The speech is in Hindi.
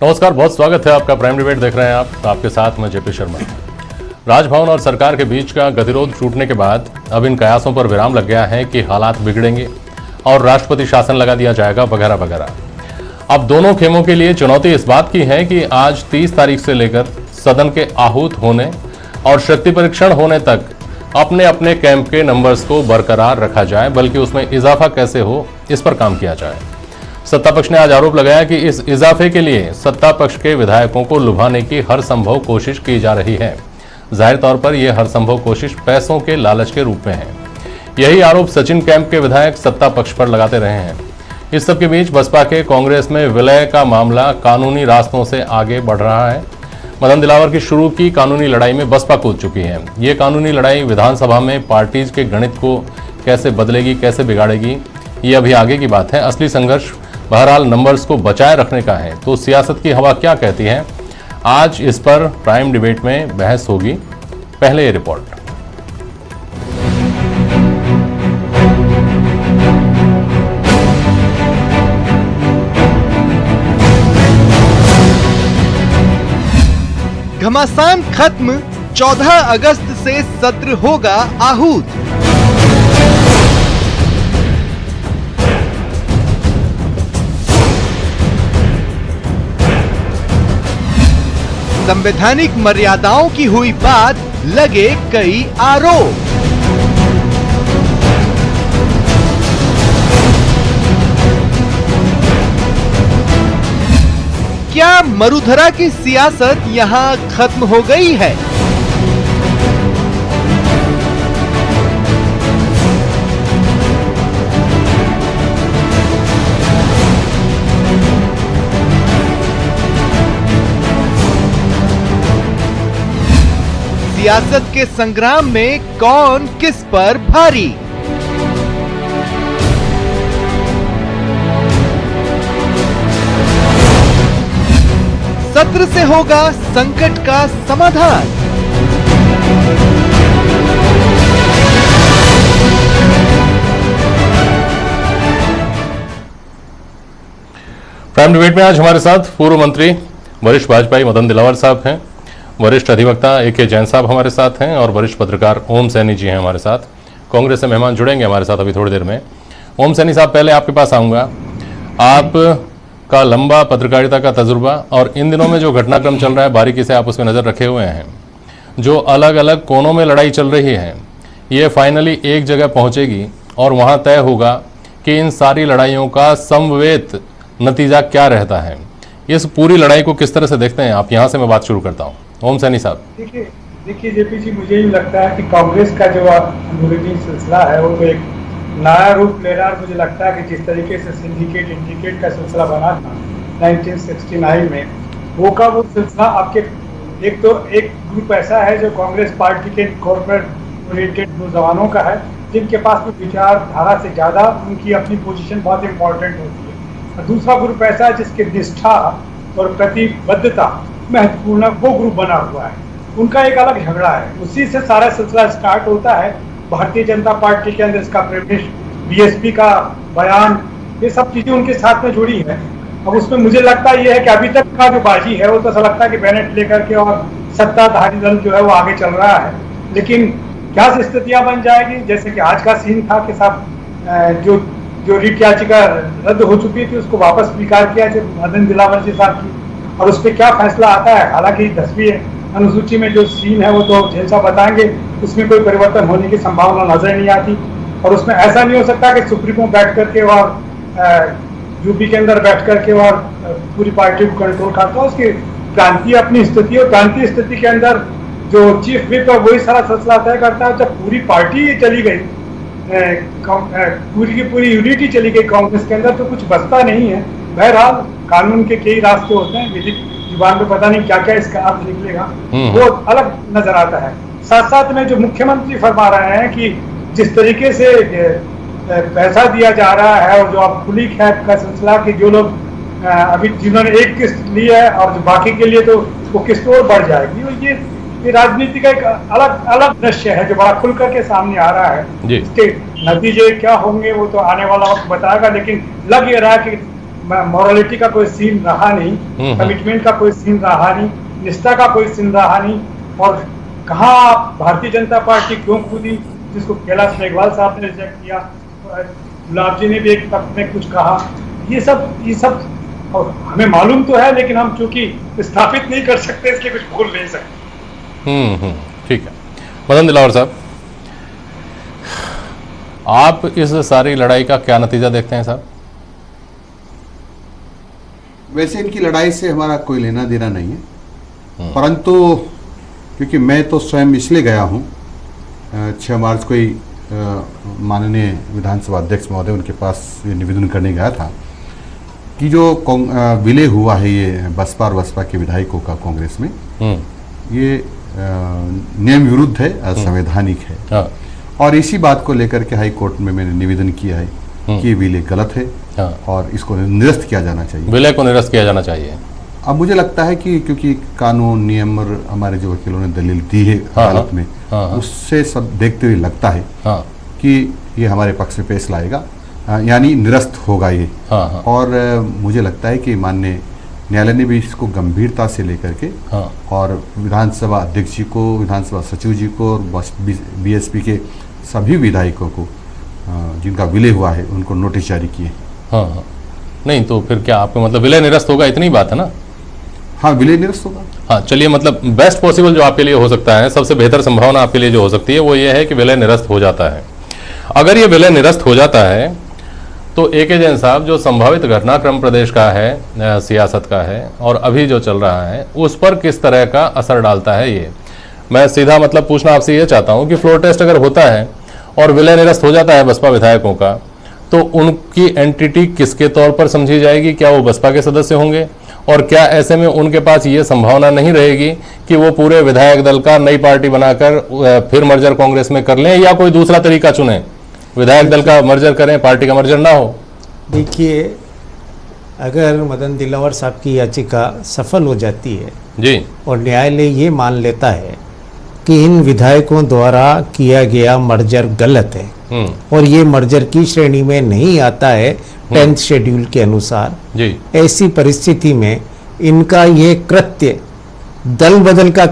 नमस्कार, बहुत स्वागत है आपका। प्राइम डिबेट देख रहे हैं आप, तो आपके साथ मैं जेपी शर्मा। राजभवन और सरकार के बीच का गतिरोध टूटने के बाद अब इन कयासों पर विराम लग गया है कि हालात बिगड़ेंगे और राष्ट्रपति शासन लगा दिया जाएगा वगैरह वगैरह। अब दोनों खेमों के लिए चुनौती इस बात की है कि आज 30 तारीख से लेकर सदन के आहूत होने और शक्ति परीक्षण होने तक अपने अपने कैंप के नंबर्स को बरकरार रखा जाए, बल्कि उसमें इजाफा कैसे हो इस पर काम किया जाए। सत्ता पक्ष ने आज आरोप लगाया कि इस इजाफे के लिए सत्ता पक्ष के विधायकों को लुभाने की हर संभव कोशिश की जा रही है। जाहिर तौर पर यह हर संभव कोशिश पैसों के लालच के रूप में है। यही आरोप सचिन कैंप के विधायक सत्ता पक्ष पर लगाते रहे हैं। इस सब के बीच बसपा के कांग्रेस में विलय का मामला कानूनी रास्तों से आगे बढ़ रहा है। मदन दिलावर की शुरू की कानूनी लड़ाई में बसपा कूद चुकी है। ये कानूनी लड़ाई विधानसभा में पार्टीज के गणित को कैसे बदलेगी, कैसे बिगाड़ेगी, ये अभी आगे की बात है। असली संघर्ष बहरहाल नंबर्स को बचाए रखने का है। तो सियासत की हवा क्या कहती है, आज इस पर प्राइम डिबेट में बहस होगी। पहले ये रिपोर्ट। घमासान खत्म, 14 अगस्त से सत्र होगा आहूत। संवैधानिक मर्यादाओं की हुई बात, लगे कई आरोप। क्या मरुधरा की सियासत यहां खत्म हो गई है? सियासत के संग्राम में कौन किस पर भारी? सत्र से होगा संकट का समाधान। प्राइम डिबेट में आज हमारे साथ पूर्व मंत्री वरिष्ठ भाजपाई मदन दिलावर साहब हैं, वरिष्ठ अधिवक्ता ए.के. जैन साहब हमारे साथ हैं और वरिष्ठ पत्रकार ओम सैनी जी हैं हमारे साथ। कांग्रेस से मेहमान जुड़ेंगे हमारे साथ अभी थोड़ी देर में। ओम सैनी साहब, पहले आपके पास आऊँगा। आपका लंबा पत्रकारिता का तजुर्बा और इन दिनों में जो घटनाक्रम चल रहा है, बारीकी से आप उस पर नज़र रखे हुए हैं। जो अलग अलग कोनों में लड़ाई चल रही है, ये फाइनली एक जगह पहुँचेगी और वहाँ तय होगा कि इन सारी लड़ाइयों का समवेत नतीजा क्या रहता है। इस पूरी लड़ाई को किस तरह से देखते हैं आप? यहाँ से मैं बात शुरू करता हूँ। ओम सैनी साहब। देखिए जेपी जी, मुझे ही लगता है कि कांग्रेस का जो अंदरूनी सिलसिला है वो तो एक नया रूप ले रहा है। मुझे लगता है कि जिस तरीके से सिंडिकेट इंडिकेट का सिलसिला बना था 1969 में, वो का वो सिलसिला आपके एक ग्रुप ऐसा है जो कांग्रेस पार्टी के कॉर्पोरेट ओरिएंटेड नौजवानों का है, जिनके पास में विचारधारा से ज़्यादा उनकी अपनी पोजीशन बहुत इंपॉर्टेंट होती है। और दूसरा ग्रुप ऐसा है जिसकी निष्ठा और प्रतिबद्धता महत्वपूर्ण, वो ग्रुप बना हुआ है। उनका एक अलग झगड़ा है, उसी से सारा सिलसिला स्टार्ट होता है। भारतीय जनता पार्टी के अंदर इसका प्रेमिश, बीएसपी का बयान, ये सब चीजें उनके साथ में जुड़ी है। अब उसमें मुझे लगता ये है कि अभी तक का जो बाजी है वो तो ऐसा लगता है कि बैनेट लेकर के और सत्ताधारी दल जो है वो आगे चल रहा है। लेकिन क्या स्थितियां बन जाएगी, जैसे कि आज का सीन था कि साहब जो रिट याचिका रद्द हो चुकी थी उसको वापस स्वीकार किया जो मदन दिलावर जी साहब की, और उस पर क्या फैसला आता है। हालांकि 10वीं अनुसूची में जो सीन है वो तो जैसा बताएंगे, उसमें कोई परिवर्तन होने की संभावना नजर नहीं आती। और उसमें ऐसा नहीं हो सकता कि सुप्रीम कोर्ट बैठ करके और यूपी के अंदर बैठ करके और पूरी पार्टी को कंट्रोल करता है। उसकी क्रांति अपनी स्थिति, और क्रांति स्थिति के अंदर जो चीफ विप है वही सारा फैसला तय करता है। जब पूरी पार्टी चली गई, पूरी की पूरी यूनिटी चली गई कांग्रेस के अंदर, तो कुछ बचता नहीं है। बहरहाल कानून के कई रास्ते होते हैं, विधि जुबान पे पता नहीं क्या क्या इसका अर्थ निकलेगा, वो अलग नजर आता है। साथ साथ में जो मुख्यमंत्री फरमा रहे हैं कि जिस तरीके से पैसा दिया जा रहा है और जो अब खुली खैप का सिलसिला कि जो लोग अभी जिन्होंने एक किस्त ली है और जो बाकी के लिए तो वो किस्त और बढ़ जाएगी। और ये राजनीति का एक अलग अलग दृश्य है जो बड़ा खुल करके सामने आ रहा है। इसके नतीजे क्या होंगे वो तो आने वाला वक्त बताएगा, लेकिन लग ये रहा है कि मॉरलिटी का कोई सीन रहा नहीं, कमिटमेंट का कोई सीन रहा नहीं, निष्ठा का कोई सीन रहा नहीं। और कहाँ भारतीय जनता पार्टी क्यों कूदी, जिसको कैलाश मेघवाल साहब ने रिजेक्ट किया, गुलाब जी ने भी एक तक में कुछ कहा, ये सब और हमें मालूम तो है, लेकिन हम चूंकि स्थापित नहीं कर सकते इसलिए कुछ बोल नहीं सकते। ठीक है। मदन दिलावर साहब, आप इस सारी लड़ाई का क्या नतीजा देखते हैं साहब? वैसे इनकी लड़ाई से हमारा कोई लेना देना नहीं है, परंतु क्योंकि मैं तो स्वयं इसलिए गया हूँ 6 मार्च को ही माननीय विधानसभा अध्यक्ष महोदय उनके पास ये निवेदन करने गया था कि जो विलय हुआ है ये बसपा और बसपा के विधायकों का कांग्रेस में, ये नियम विरुद्ध है, असंवैधानिक है। हाँ। और इसी बात को लेकर के हाई कोर्ट में मैंने निवेदन किया है कि ये विलय गलत है। हाँ। और इसको निरस्त किया जाना चाहिए, विलय को निरस्त किया जाना चाहिए। अब मुझे लगता है कि क्योंकि कानून नियम और हमारे जो वकीलों ने दलील दी है अदालत में, उससे सब देखते हुए लगता है कि ये हमारे पक्ष में पेश लाएगा, यानी निरस्त होगा ये। और मुझे लगता है कि माननीय न्यायालय ने भी इसको गंभीरता से लेकर के और विधानसभा अध्यक्ष जी को, विधानसभा सचिव जी को और बीएसपी के सभी विधायकों को जिनका विलय हुआ है उनको नोटिस जारी किए। नहीं तो फिर क्या आपका मतलब विलय निरस्त होगा, इतनी बात है ना? हाँ, विलय निरस्त होगा। हाँ, चलिए, मतलब बेस्ट पॉसिबल जो आपके लिए हो सकता है, सबसे बेहतर संभावना आपके लिए जो हो सकती है वो ये है कि विलय निरस्त हो जाता है। अगर ये विलय निरस्त हो जाता है तो ए.के. जैन साहब, जो संभावित घटनाक्रम प्रदेश का है, सियासत का है और अभी जो चल रहा है, उस पर किस तरह का असर डालता है? ये मैं सीधा मतलब पूछना आपसे ये चाहता हूँ कि फ्लोर टेस्ट अगर होता है और विलय निरस्त हो जाता है बसपा विधायकों का, तो उनकी एंटिटी किसके तौर पर समझी जाएगी? क्या वो बसपा के सदस्य होंगे? और क्या ऐसे में उनके पास ये संभावना नहीं रहेगी कि वो पूरे विधायक दल का नई पार्टी बनाकर फिर मर्जर कांग्रेस में कर लें, या कोई दूसरा तरीका चुने, विधायक दल का मर्जर करें, पार्टी का मर्जर ना हो? देखिए, अगर मदन दिलावर साहब की याचिका सफल हो जाती है जी, और न्यायालय ये मान लेता है कि इन विधायकों द्वारा किया गया मर्जर गलत है और ये मर्जर की श्रेणी में नहीं आता है 10th शेड्यूल के अनुसार जी, ऐसी परिस्थिति में इनका ये कृत्य दल बदल का